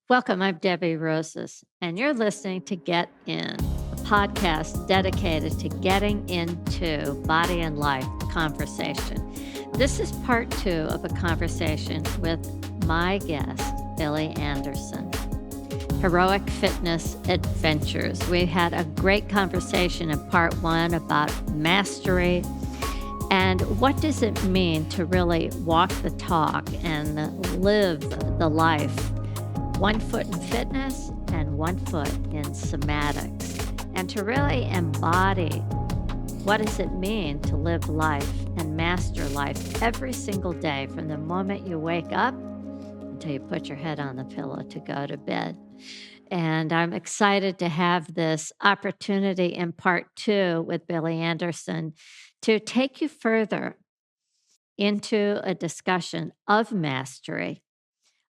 Welcome, I'm Debbie Roses, and you're listening to Get In, a podcast dedicated to getting into body and life conversation. This is part two of a conversation with my guest, Billy Anderson. Heroic Fitness Adventures. We had a great conversation in part one about mastery and what does it mean to really walk the talk and live the life, one foot in fitness and one foot in somatics, and to really embody what does it mean to live life and master life every single day from the moment you wake up until you put your head on the pillow to go to bed. And I'm excited to have this opportunity in part two with Billy Anderson to take you further into a discussion of mastery,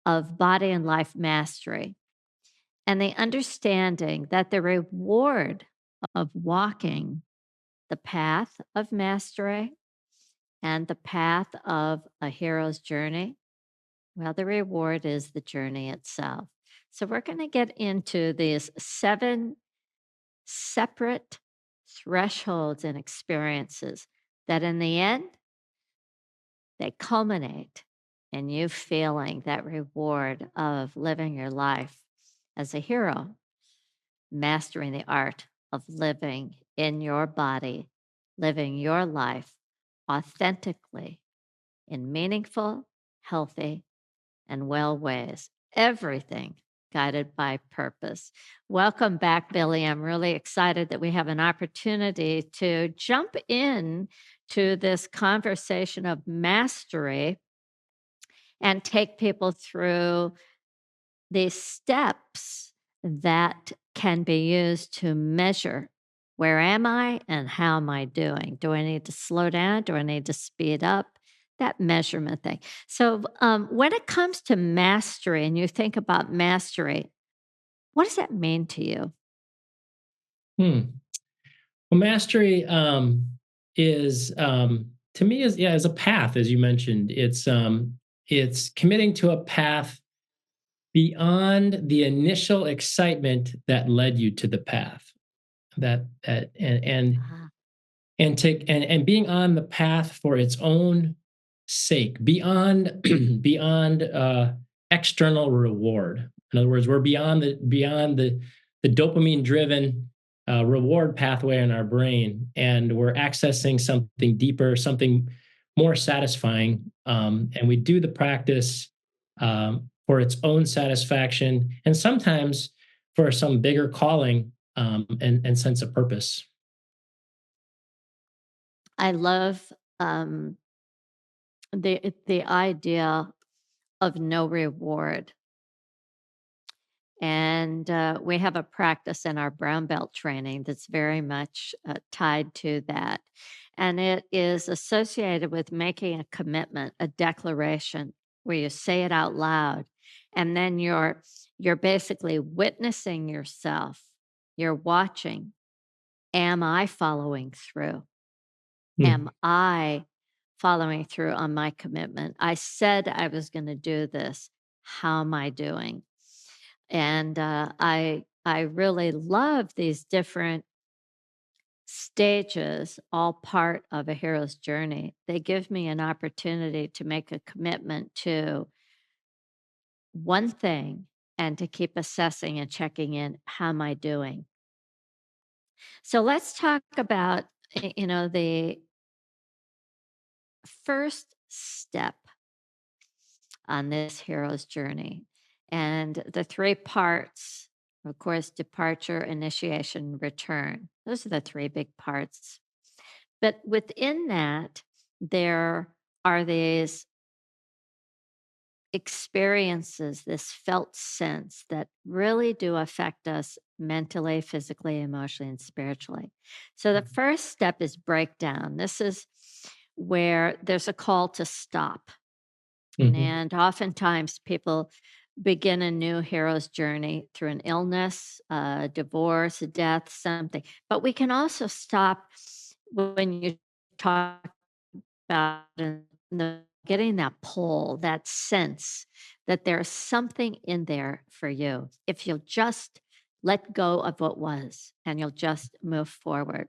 of body and life mastery, and the understanding that the reward of walking the path of mastery and the path of a hero's journey, well, the reward is the journey itself. So, we're going to get into these 7 separate thresholds and experiences that, in the end, they culminate in you feeling that reward of living your life as a hero, mastering the art of living in your body, living your life authentically in meaningful, healthy, and well ways. Everything guided by purpose. Welcome back, Billy. I'm really excited that we have an opportunity to jump in to this conversation of mastery and take people through these steps that can be used to measure where am I and how am I doing? Do I need to slow down? Do I need to speed up? That measurement thing. So, when it comes to mastery and you think about mastery, what does that mean to you? Hmm. Well, mastery is to me is a path, as you mentioned. It's committing to a path beyond the initial excitement that led you to the path. That Ah, and being on the path for its own sake, beyond beyond external reward. In other words, we're beyond the dopamine driven reward pathway in our brain, and we're accessing something deeper, something more satisfying. And we do the practice for its own satisfaction, and sometimes for some bigger calling and sense of purpose. I love the idea of no reward. And we have a practice in our brown belt training that's very much tied to that. And it is associated with making a commitment, a declaration where you say it out loud. And then you're basically witnessing yourself. You're watching. Am I following through? Am Hmm. I following through on my commitment? I said I was going to do this. How am I doing? And I really love these different stages, all part of a hero's journey. They give me an opportunity to make a commitment to one thing and to keep assessing and checking in. How am I doing? So let's talk about the first step on this hero's journey. And the 3 parts, of course, departure, initiation, return. Those are the 3 big parts. But within that, there are these experiences, this felt sense that really do affect us mentally, physically, emotionally, and spiritually. So the first step is breakdown. This is where there's a call to stop. Mhm. And oftentimes people begin a new hero's journey through an illness, a divorce, a death, something. But we can also stop when you talk about in the getting that pull, that sense that there's something in there for you if you'll just let go of what was and you'll just move forward.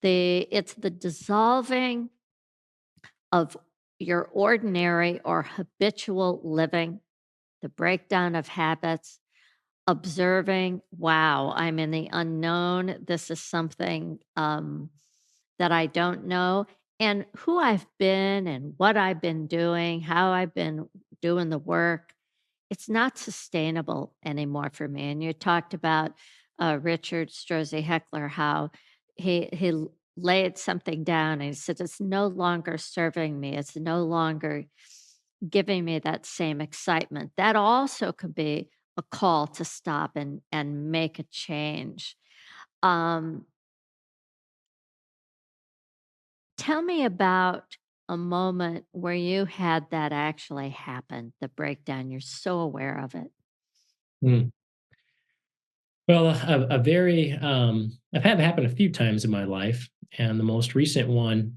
It's the dissolving of your ordinary or habitual living, the breakdown of habits, observing, wow, I'm in the unknown. This is something that I don't know. And who I've been and what I've been doing, how I've been doing the work, it's not sustainable anymore for me. And you talked about Richard Strozzi Heckler, how laid something down and he said, it's no longer serving me. It's no longer giving me that same excitement. That also could be a call to stop and make a change. Um, Tell me about a moment where you had that actually happen, the breakdown. You're so aware of it. Mm. Well, a very I've had it happen a few times in my life, and the most recent one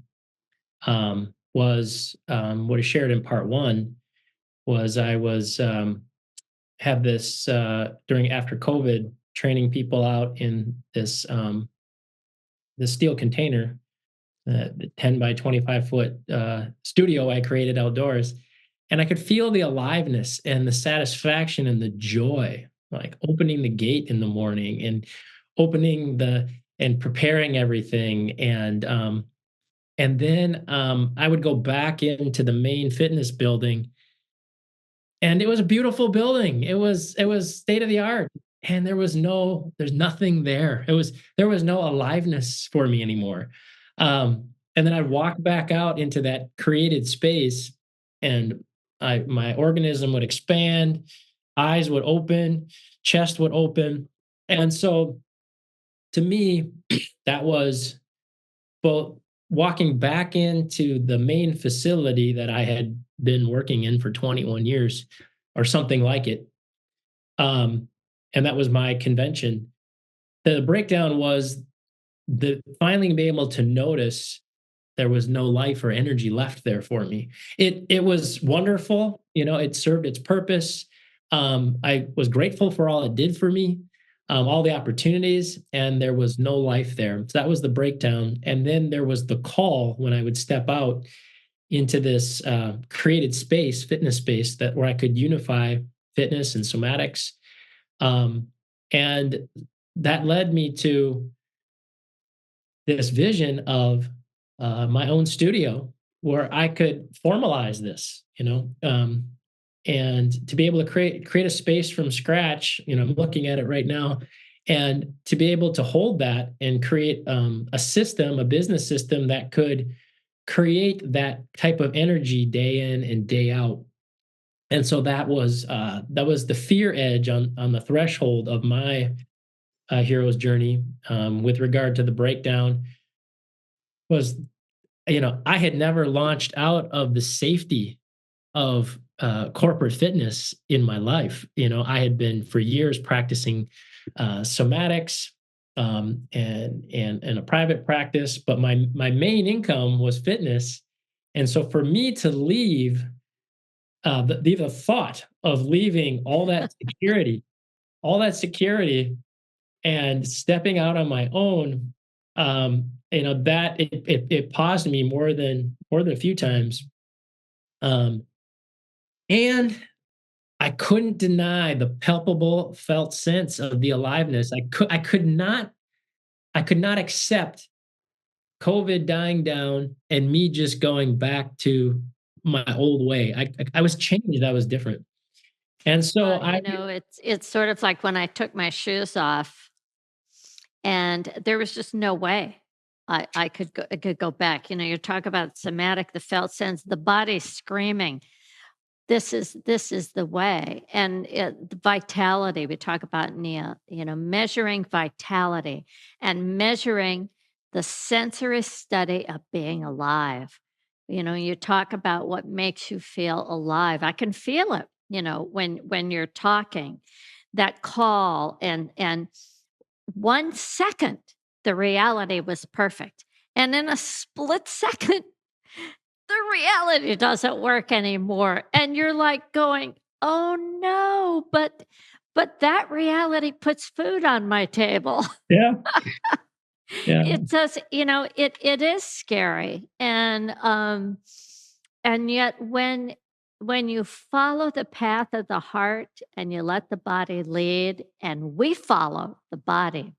was what I shared in part one. Was I was have this during after COVID training people out in this steel container, the 10 by 25-foot studio I created outdoors. And I could feel the aliveness and the satisfaction and the joy, like opening the gate in the morning and opening the and preparing everything. And then I would go back into the main fitness building, and it was a beautiful building. It was state of the art, and there's nothing there. There was no aliveness for me anymore. And then I'd walk back out into that created space, and my organism would expand, eyes would open, chest would open. And so to me, that was both walking back into the main facility that I had been working in for 21 years or something like it. Um, and that was my convention. The breakdown was the finally being able to notice there was no life or energy left there for me. It was wonderful, it served its purpose. I was grateful for all it did for me, all the opportunities, and there was no life there. So that was the breakdown. And then there was the call when I would step out into this created space, fitness space, that where I could unify fitness and somatics. Um, and that led me to this vision of my own studio where I could formalize this, and to be able to create a space from scratch. I'm looking at it right now, and to be able to hold that and create a system, a business system that could create that type of energy day in and day out. And so that was the fear edge on the threshold of my hero's journey, with regard to the breakdown. Was I had never launched out of the safety of corporate fitness in my life. I had been for years practicing somatics, and a private practice, but my main income was fitness. And so for me to leave, the thought of leaving all that security, and stepping out on my own, that it paused me more than a few times. Um, and I couldn't deny the palpable felt sense of the aliveness. I could not accept COVID dying down and me just going back to my old way. I was changed. I was different. And so I It's sort of like when I took my shoes off and there was just no way I could go back. You talk about somatic, the felt sense, the body screaming, this is the way. And the vitality we talk about, Nia, measuring vitality and measuring the sensory study of being alive. You talk about what makes you feel alive. I can feel it, when you're talking, that call, and 1 second the reality was perfect. And in a split second the reality doesn't work anymore. And you're like going, "Oh no, but that reality puts food on my table." Yeah, yeah. It does, it is scary. And yet when you follow the path of the heart and you let the body lead and we follow the body,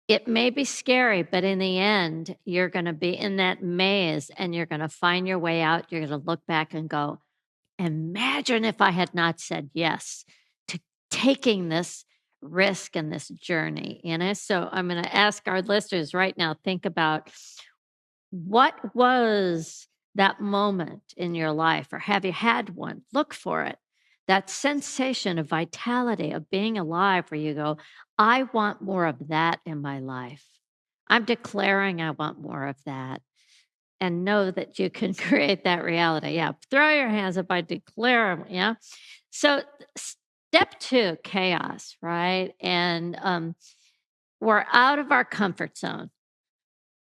it may be scary, but in the end, you're going to be in that maze and you're going to find your way out. You're going to look back and go, imagine if I had not said yes to taking this risk and this journey. So I'm going to ask our listeners right now, think about what was that moment in your life, or have you had one? Look for it. That sensation of vitality, of being alive, where you go, I want more of that in my life. I'm declaring I want more of that, and know that you can create that reality. Yeah. Throw your hands up. I declare 'em, yeah. So step two, chaos, right? And we're out of our comfort zone.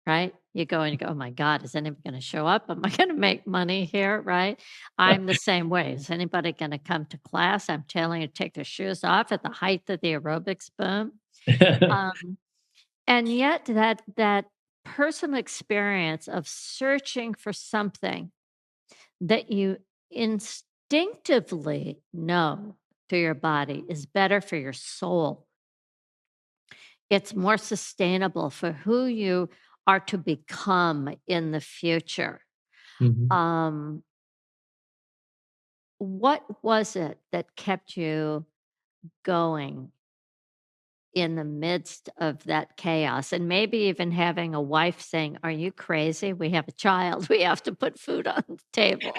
Right? You go and you go, "Oh my god, is anybody gonna show up? Am I gonna make money here?" Right? I'm the same way. Is anybody gonna come to class? I'm telling you to take their shoes off at the height of the aerobics boom. Um, and yet that personal experience of searching for something that you instinctively know through your body is better for your soul. It's more sustainable for who you are to become in the future. Mhm. Um, what was it that kept you going in the midst of that chaos? And maybe even having a wife saying, "Are you crazy? We have a child. We have to put food on the table."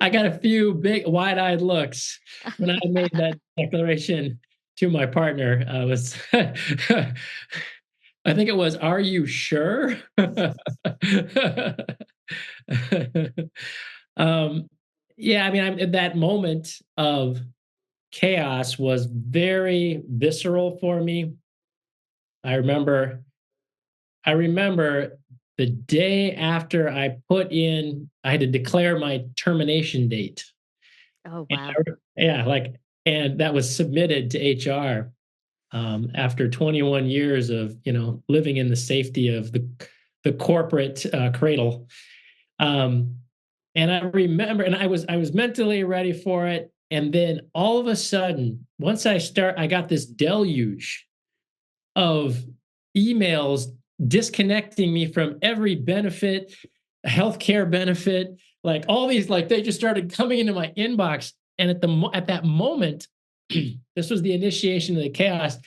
I got a few big wide-eyed looks when I made that declaration to my partner. Was I think it was, "Are you sure?" Um, yeah, I mean, that moment of chaos was very visceral for me. I remember I remember the day after I had to declare my termination date. Oh, And wow. yeah, like, and that was submitted to HR, after 21 years of, living in the safety of the corporate, cradle. Um, and I remember, and I was mentally ready for it, and then all of a sudden, I got this deluge of emails disconnecting me from every benefit, healthcare benefit, like all these, like they just started coming into my inbox. And at that moment, this was the initiation of the chaos.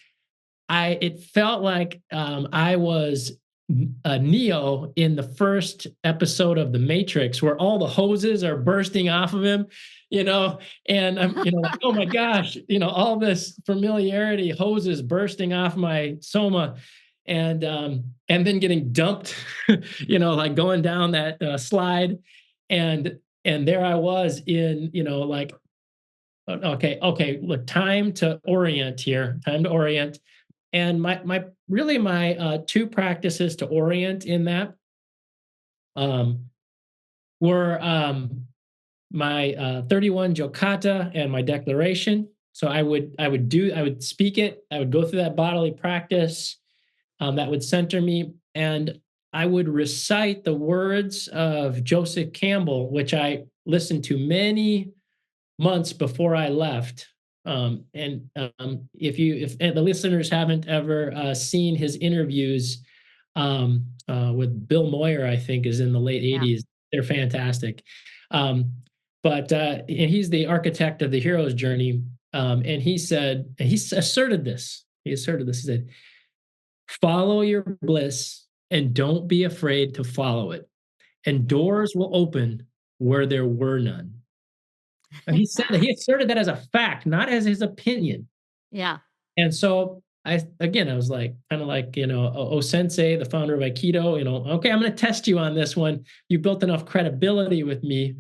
It felt like I was Neo in the first episode of The Matrix, where all the hoses are bursting off of him, you know, and I'm, like, oh my gosh, all this familiarity, hoses bursting off my soma, and then getting dumped, like going down that slide, and there I was in, like, okay, okay, look, time to orient here, time to orient. And my two practices to orient in that, um, were, my 31 Jokata and my declaration. So I would speak it. I would go through that bodily practice, that would center me, and I would recite the words of Joseph Campbell, which I listened to many months before I left. If the listeners haven't ever seen his interviews, with Bill Moyer, I think is in the late Yeah. '80s. They're fantastic. Um, and he's the architect of the hero's journey. And asserted this. He asserted this. He said, "Follow your bliss and don't be afraid to follow it. And doors will open where there were none." And he asserted that as a fact, not as his opinion. Yeah. And so I was like, kind of like, Sensei, the founder of Aikido, okay, I'm going to test you on this one. You built enough credibility with me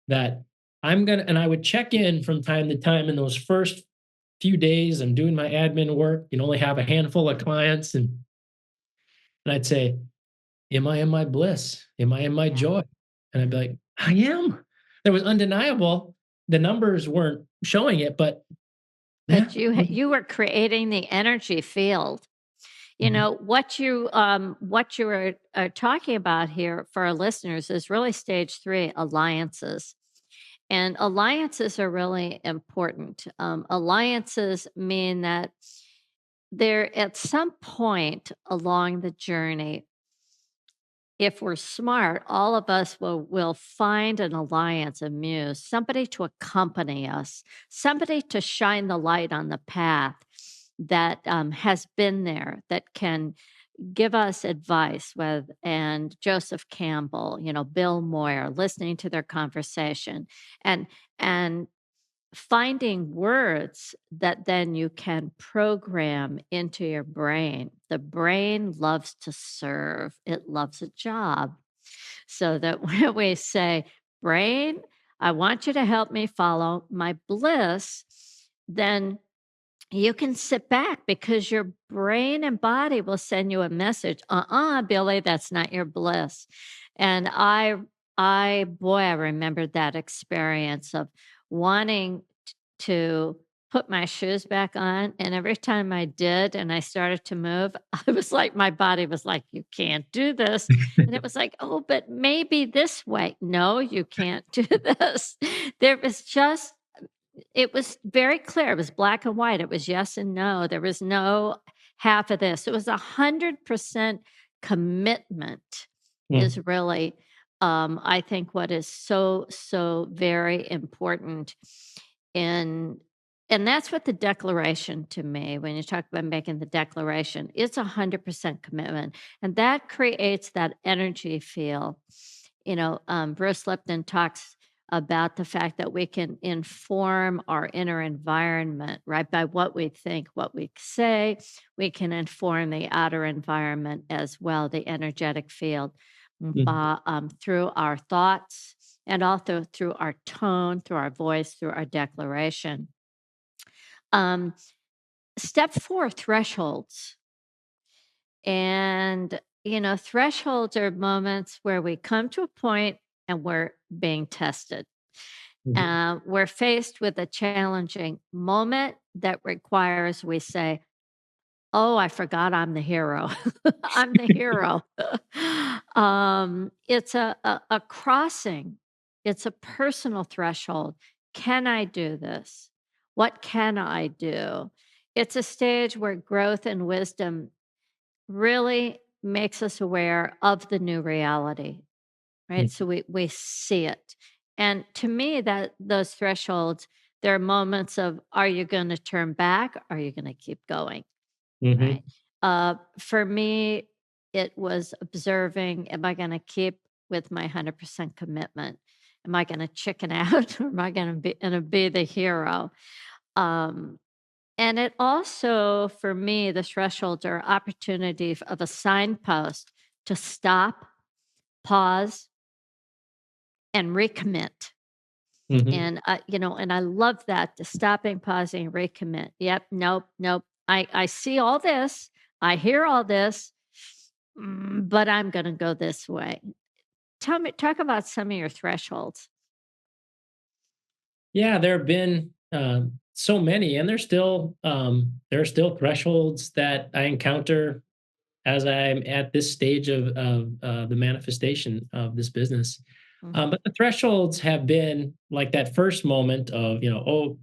that and I would check in from time to time in those first few days. I'm doing my admin work, only have a handful of clients. And I'd say, am I in my bliss? Am I in my Yeah. joy? And I'd be like, I am. It was undeniable. The numbers weren't showing it, but yeah. But you were creating the energy field. You Mhm, know, what you are talking about here for our listeners is really stage 3, alliances. And alliances are really important. Alliances mean that there at some point along the journey, if we're smart, all of us will find an alliance, a muse, somebody to accompany us, somebody to shine the light on the path that has been there, that can give us advice with. And Joseph Campbell, you know, Bill Moyer, listening to their conversation, and and finding words that then you can program into your brain. The brain loves to serve, it loves a job. So that when we say, brain, I want you to help me follow my bliss, then you can sit back because your brain and body will send you a message. Billy, that's not your bliss. And boy, I remembered that experience of wanting to put my shoes back on. And every time I did and I started to move, I was like, my body was like, you can't do this. And it was like, oh, but maybe this way. No, you can't do this. There was just it was very clear. It was black and white. It was yes and no. There was no half of this. It was 100% commitment is mm, really, I think, what is so, so very important in and that's what the declaration to me, when you talk about making the declaration, it's 100% commitment. And that creates that energy field. You know, Bruce Lipton talks about the fact that we can inform our inner environment, right? By what we think, what we say, we can inform the outer environment as well, the energetic field, mm, through our thoughts and also through our tone, through our voice, through our declaration. Um, Step 4, thresholds. And, you know, thresholds are moments where we come to a point and we're being tested. mhm, We're faced with a challenging moment that requires we say, "Oh, I forgot I'm the hero. I'm the hero." It's a crossing. It's a personal threshold. Can I do this? What can I do? It's a stage where growth and wisdom really makes us aware of the new reality, right? mm, So we see it. And to me, that those thresholds, there are moments of, are you going to turn back? Are you going to keep going? Right. mhm, For me, it was observing, am I going to keep with my 100% commitment? Am I going to chicken out or am I going to be the hero? Um, and it also, for me, the thresholds are opportunity of a signpost to stop, pause, and recommit. mhm. And, you know, and I love that, the stopping, pausing, recommit. Yep, nope, nope. I see all this. I hear all this, but I'm gonna go this way. Talk about some of your thresholds. Yeah, there have been so many, and there are still thresholds that I encounter as I'm at this stage of the manifestation of this business. Mhm. But the thresholds have been like that first moment of, you know,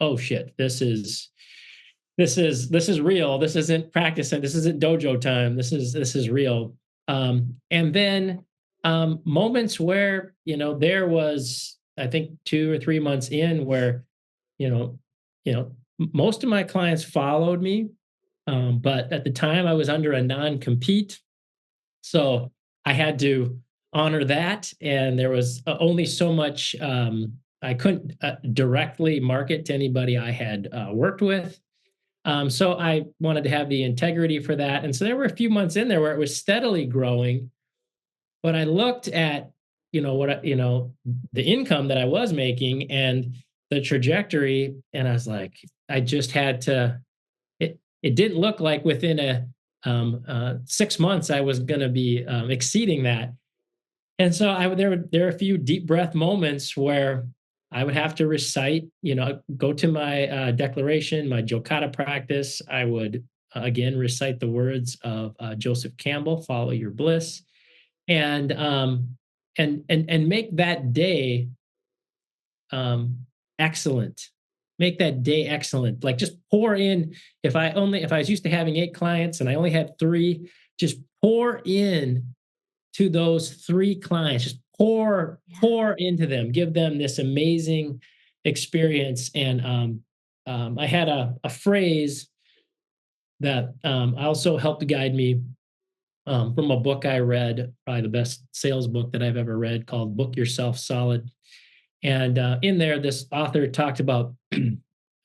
oh shit, this is real. This isn't practicing. This isn't dojo time. This is real. And then moments where, you know, there was, I think, 2 or 3 months in where, you know, most of my clients followed me, but at the time I was under a non-compete, so I had to honor that, and there was only so much I couldn't directly market to anybody I had worked with. So I wanted to have the integrity for that. And so there were a few months in there where it was steadily growing, but I looked at, the income that I was making and the trajectory, and I was like, I just had to. It didn't look like within 6 months, I was going to be exceeding that. And so there are a few deep breath moments where I would have to recite, go to my declaration, my Jokata practice. I would again recite the words of Joseph Campbell, "Follow your bliss," and make that day um, excellent. Make that day excellent. Like, just pour in. If I was used to having 8 clients and I only had 3, just pour in to those 3 clients. Just Yeah. pour into them. Give them this amazing experience. And I had a phrase that also helped guide me from a book I read, probably the best sales book that I've ever read, called "Book Yourself Solid." And in there, this author talked about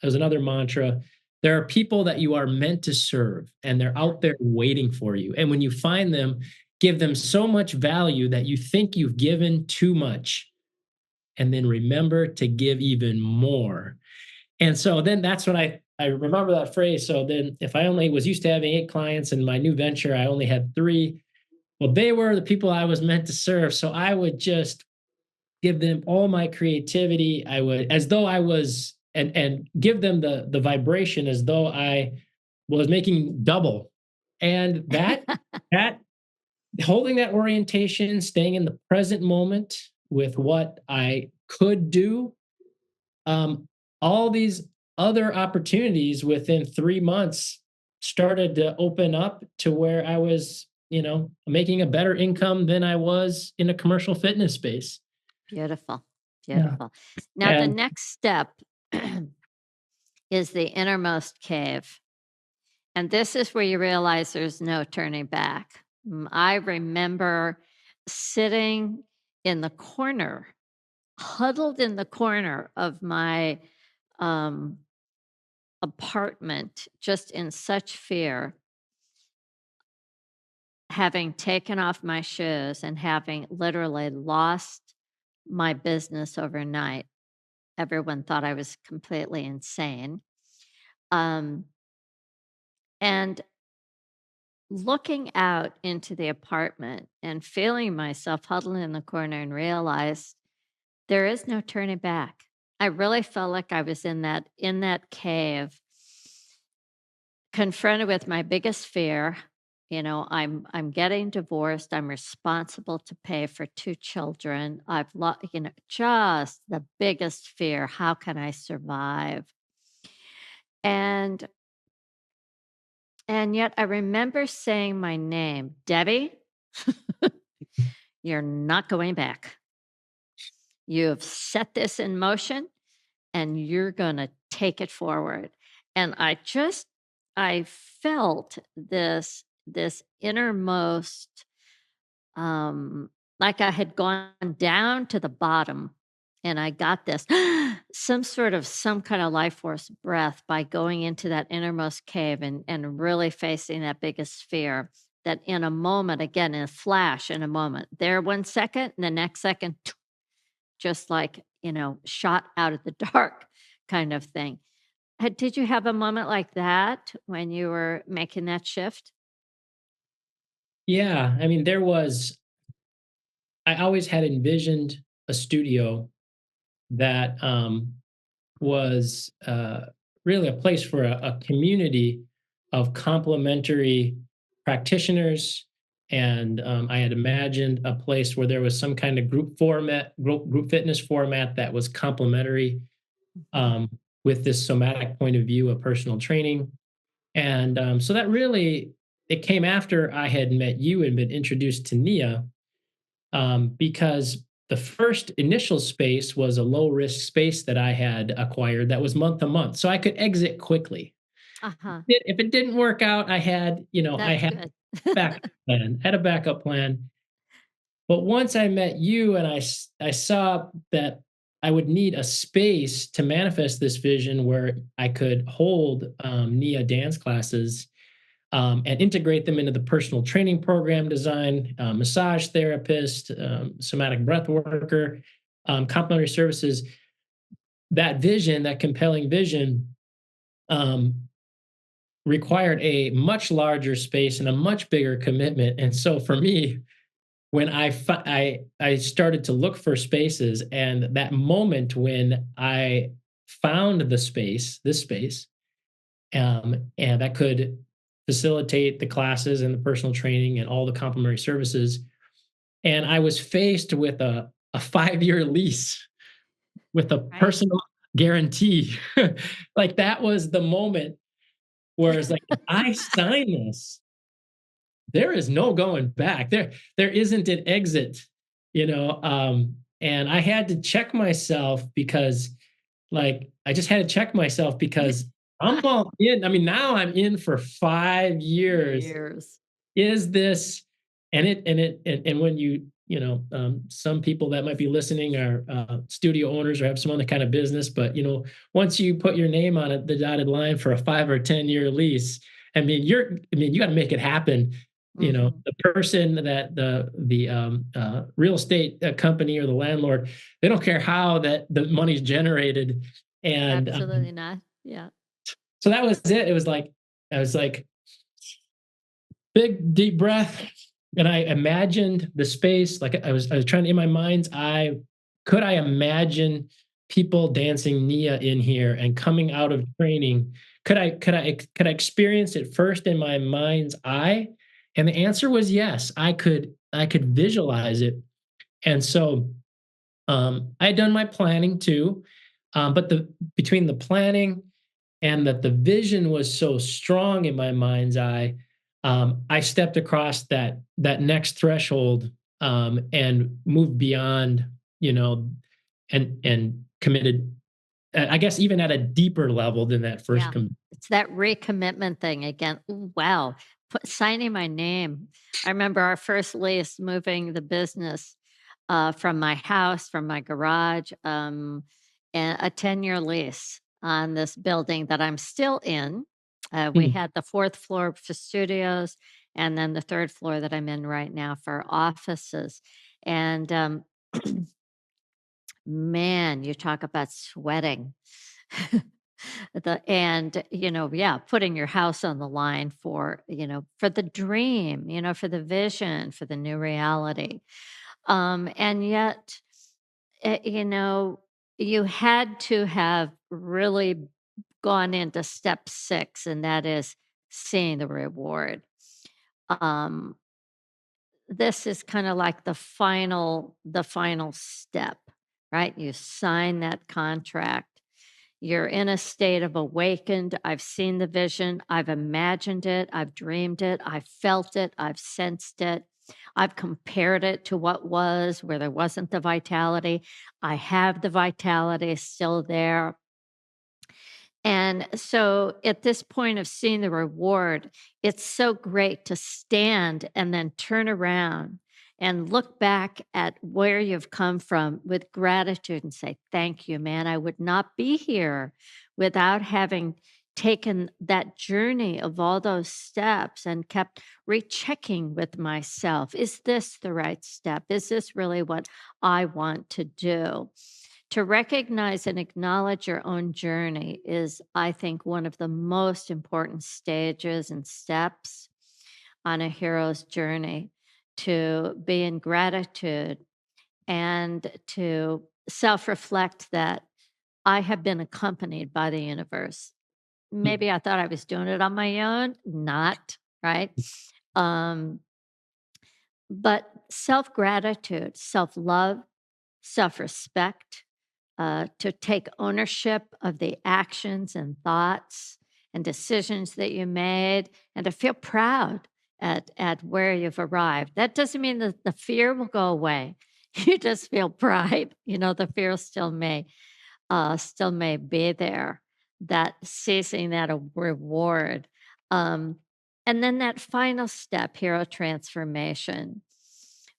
as another mantra, there are people that you are meant to serve, and they're Yeah. out there waiting for you. And when you find them, give them so much value that you think you've given too much. And then remember to give even more. And so then that's when I remember that phrase. So then if I only was used to having 8 clients, and my new venture, I only had 3, well, they were the people I was meant to serve. So I would just give them all my creativity. I would, as though I was, and give them the vibration as though I was making double. And that holding that orientation, staying in the present moment with what I could do, um, all these other opportunities within 3 months started to open up to where I was, making a better income than I was in a commercial fitness space. Beautiful. Yeah. Beautiful. Now, the And next step is the innermost cave. And this is where you realize there's no turning back. I remember sitting in the corner, huddled in the corner of my um, apartment, just in such fear, having taken off my shoes and having literally lost my business overnight. Everyone thought I was completely insane. Um, and looking out into the apartment and feeling myself huddled in the corner and realized there is no turning back. I really felt like I was in that cave, confronted with my biggest fear. I'm getting divorced. I'm responsible to pay for 2 children. I've lost, just the biggest fear. How can I survive? And and yet I remember saying my name, Debbie, you're not going back. You have set this in motion and you're going to take it forward. And I felt this innermost, um like I had gone down to the bottom, and I got this some kind of life force breath by going into that innermost cave and really facing that biggest fear, that in a moment, again, in a flash, in a moment, there 1 second, and the next second, just like, shot out of the dark kind of thing. Did you have a moment like that when you were making that shift? yeah, I mean, I always had envisioned a studio that was really a place for a community of complementary practitioners. And I had imagined a place where there was some kind of group fitness format that was complementary, Mhm. um, with this somatic point of view of personal training. And so that really, it came after I had met you and been introduced to Nia, because the first initial space was a low risk space that I had acquired that was month to month, so I could exit quickly. Uh-huh. If it didn't work out, I That's had good. backup plan, had a backup plan. But once I met you and I saw that I would need a space to manifest this vision where I could hold Nia dance classes, and integrate them into the personal training program design, massage therapist, somatic breath worker, complementary services. That vision, that compelling vision, um, required a much larger space and a much bigger commitment. And so for me, when I started to look for spaces, and that moment when I found this space, and that could facilitate the classes and the personal training and all the complementary services, and I was faced with a 5-year lease with a Right? personal guarantee. Like, that was the moment where it's like, if I sign this, there is no going back. There isn't an exit, and I had to check myself because, like, I just had to check myself because I'm all in. I mean, now I'm in for 5 years. Years. Is this and when some people that might be listening are studio owners or have some other kind of business, but once you put your name on it, the dotted line for a 5 or 10 year lease, you got to make it happen. Mhm. The person that the real estate company or the landlord, they don't care how that the money's generated. And Absolutely not. Yeah. so that was it. It was like, I was like, big deep breath, and I imagined the space. Like, I was trying to, in my mind's eye, could I imagine people dancing Nia in here and coming out of training? Could I experience it first in my mind's eye? And the answer was yes. I could visualize it. And so I had done my planning too, but the between the planning and that the vision was so strong in my mind's eye, I stepped across that next threshold, and moved beyond, and committed. I guess even at a deeper level than that first Yeah. com. It's that recommitment thing again. Ooh, wow. Signing my name. I remember our first lease moving the business from my house, from my garage, and a 10-year lease on this building that I'm still in. We Mm, had the fourth floor for studios and then the third floor that I'm in right now for offices. And man, you talk about sweating. Yeah, putting your house on the line for, for the dream, for the vision, for the new reality. And yet, eh, you know, you had to have really gone into step 6, and that is seeing the reward. Um, this is kind of like the final step, right? You sign that contract. You're in a state of awakened. I've seen the vision. I've imagined it. I've dreamed it. I've felt it. I've sensed it. I've compared it to what was where there wasn't the vitality. I have the vitality still there. And so at this point of seeing the reward, it's so great to stand and then turn around and look back at where you've come from with gratitude and say, "Thank you, man. I would not be here without having taken that journey of all those steps and kept rechecking with myself. Is this the right step? Is this really what I want to do?" To recognize and acknowledge your own journey is, I think, one of the most important stages and steps on a hero's journey, to be in gratitude and to self reflect that I have been accompanied by the universe. mm, Maybe I thought I was doing it on my own, not, right? Um, but self gratitude, self love, self respect, to take ownership of the actions and thoughts and decisions that you made, and to feel proud at where you've arrived. That doesn't mean that the fear will go away. You just feel pride. The fear still may be there. That seizing that reward, um, and then that final step, hero transformation,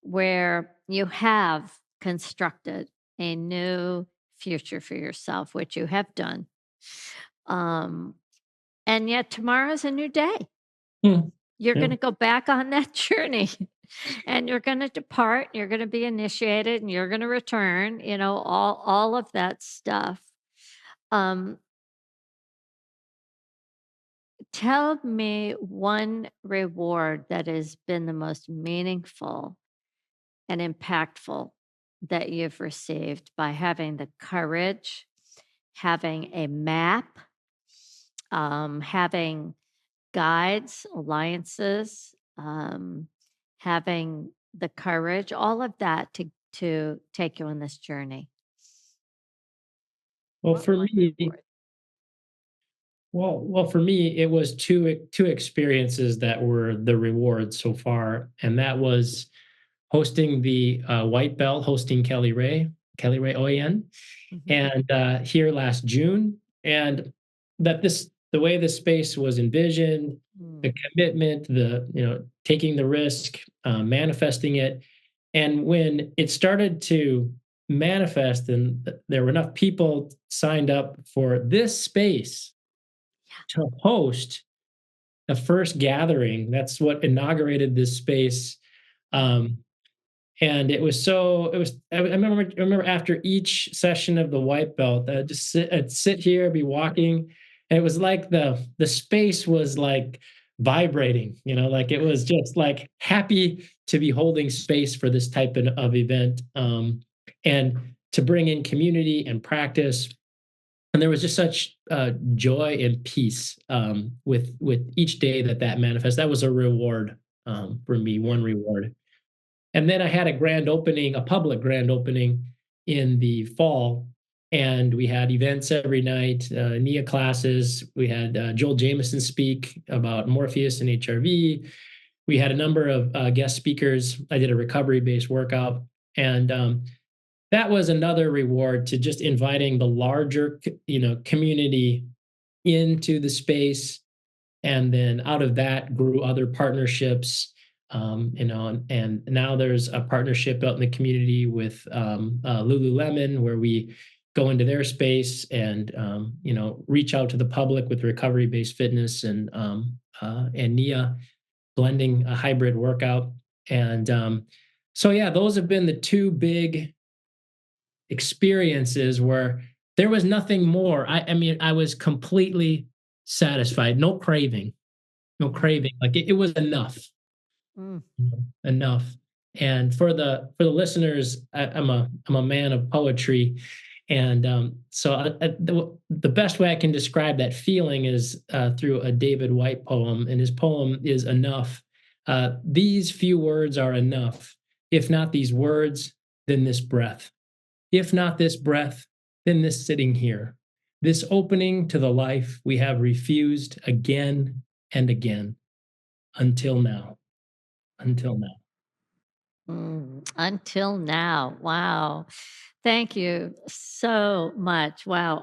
where you have constructed a new future for yourself, which you have done. Um, and yet tomorrow's a new day. mm, You're yeah. going to go back on that journey and you're going to depart, you're going to be initiated and you're going to return, all of that stuff. Um, Tell me one reward that has been the most meaningful and impactful that you've received by having the courage, having a map, having guides, alliances, having the courage, all of that to take you on this journey. Well, What for one me, reward? for me, it was two experiences that were the rewards so far, and that was hosting the White Belt, hosting Kelly Ray Oyen, Mhm. and here last June, and the way the space was envisioned, the Mm. commitment, the taking the risk, manifesting it, and when it started to manifest, and there were enough people signed up for this space Yeah. to host the first gathering. That's what inaugurated this space. Mm. Um, and I remember after each session of the white belt, I'd sit here, be walking, and it was like the space was like vibrating, like it was just like happy to be holding space for this type of event, and to bring in community and practice. And there was just such joy and peace, with each day that manifests. That was a reward, for me, Yeah. one reward. And then I had a public grand opening in the fall, and we had events every night, Nia classes. We had Joel Jameson speak about Morpheus and HRV. We had a number of guest speakers. I did a recovery based workout, and that was another reward to just inviting the larger, community into the space, and then out of that grew other partnerships, and now there's a partnership out in the community with Lululemon, where we go into their space and reach out to the public with recovery based fitness, and Nia blending a hybrid workout. And so yeah, those have been the two big experiences where there was nothing more. I mean, I was completely satisfied, no craving, no Mm. craving. Like it was enough, Mm. enough. And for the listeners, I'm a man of poetry, and so the best way I can describe that feeling is through a David White poem, and his poem is enough. These few words are enough. If not these words, then this breath. If not this breath, then this sitting here. This opening to the life we have refused again and again until now. Until now. Until now. Wow. Thank you so much. Wow.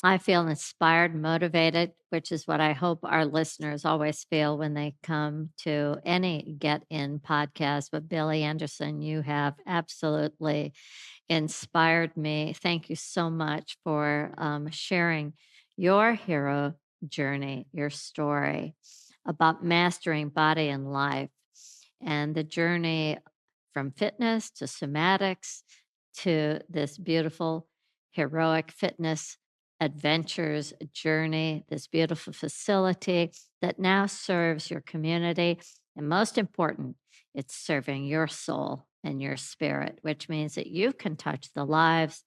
I feel inspired, motivated, which is what I hope our listeners always feel when they come to any Get In podcast. But Billy Anderson, you have absolutely inspired me. Thank you so much for sharing your hero journey, your story about mastering body and life, and the journey from fitness to somatics to this beautiful heroic fitness adventures journey, this beautiful facility that now serves your community. And most important, it's serving your soul and your spirit, which means that you can touch the lives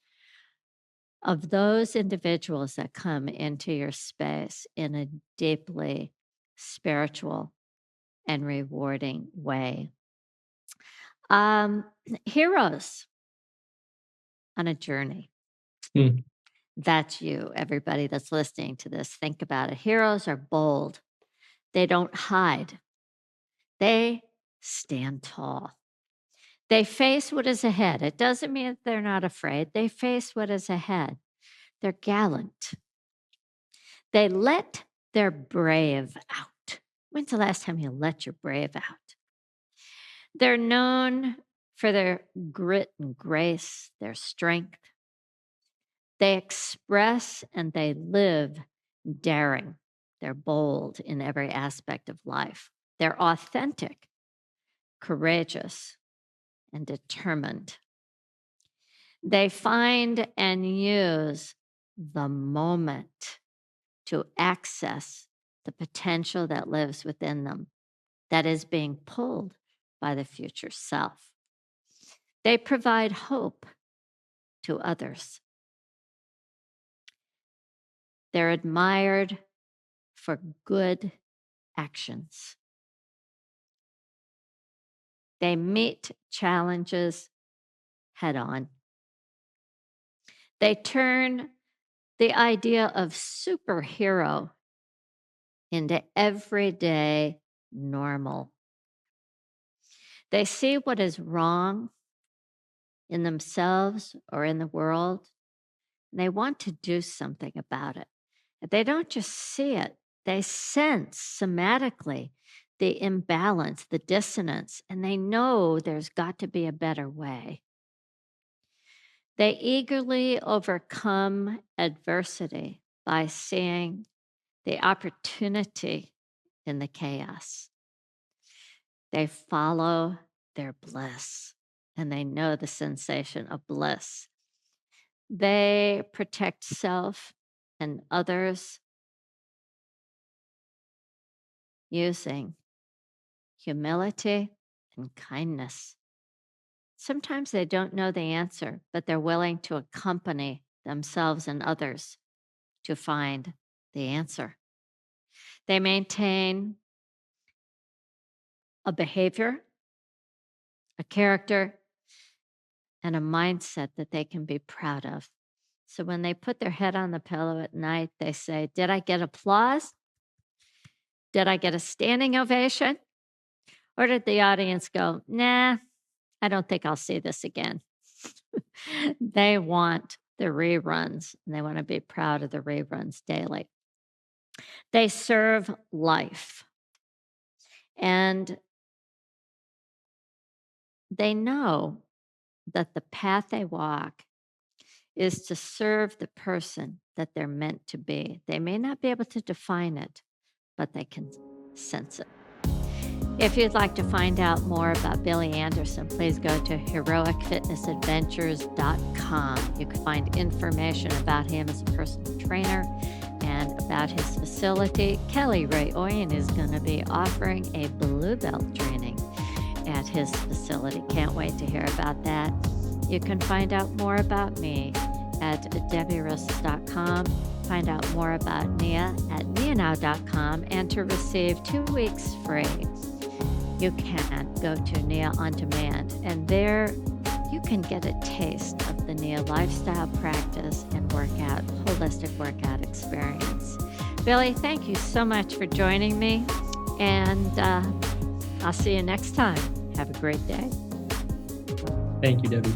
of those individuals that come into your space in a deeply spiritual and rewarding way. Um, Heroes on a journey. Mm, That's you, everybody that's listening to this. Think about it. Heroes are bold, they don't hide, they stand tall. They face what is ahead. It doesn't mean that they're not afraid. They face what is ahead. They're gallant. They let their brave out. When's the last time you let your brave out? They're known for their grit and grace, their strength. They express and they live daring. They're bold in every aspect of life. They're authentic, courageous, and determined. They find and use the moment to access the potential that lives within them, that is being pulled by the future self. They provide hope to others. They're admired for good actions. They meet challenges head on. They turn the idea of superhero into everyday normal. They see what is wrong in themselves or in the world, and they want to do something about it. They don't just see it, they sense somatically the imbalance, the dissonance, and they know there's got to be a better way. They eagerly overcome adversity by seeing the opportunity in the chaos. They follow their bliss and they know the sensation of bliss. They protect self and others using humility and kindness. Sometimes they don't know the answer, but they're willing to accompany themselves and others to find the answer. They maintain a behavior, a character, and a mindset that they can be proud of. So when they put their head on the pillow at night, they say, "Did I get applause? Did I get a standing ovation? Or did the audience go, nah, I don't think I'll see this again?" They want the reruns and they want to be proud of the reruns daily. They serve life and they know that the path they walk is to serve the person that they're meant to be. They may not be able to define it, but they can sense it. If you'd like to find out more about Billy Anderson, please go to heroicfitnessadventures.com. You can find information about him as a personal trainer and about his facility. Kelly Ray Oyen is going to be offering a blue belt training at his facility. Can't wait to hear about that. You can find out more about me at debbierosas.com. Find out more about Nia at nianow.com, and to receive 2 weeks free, you can go to Nia On Demand, and there you can get a taste of the Nia lifestyle practice and workout, holistic workout experience. Billy, thank you so much for joining me, and I'll see you next time. Have a great day. Thank you, Debbie.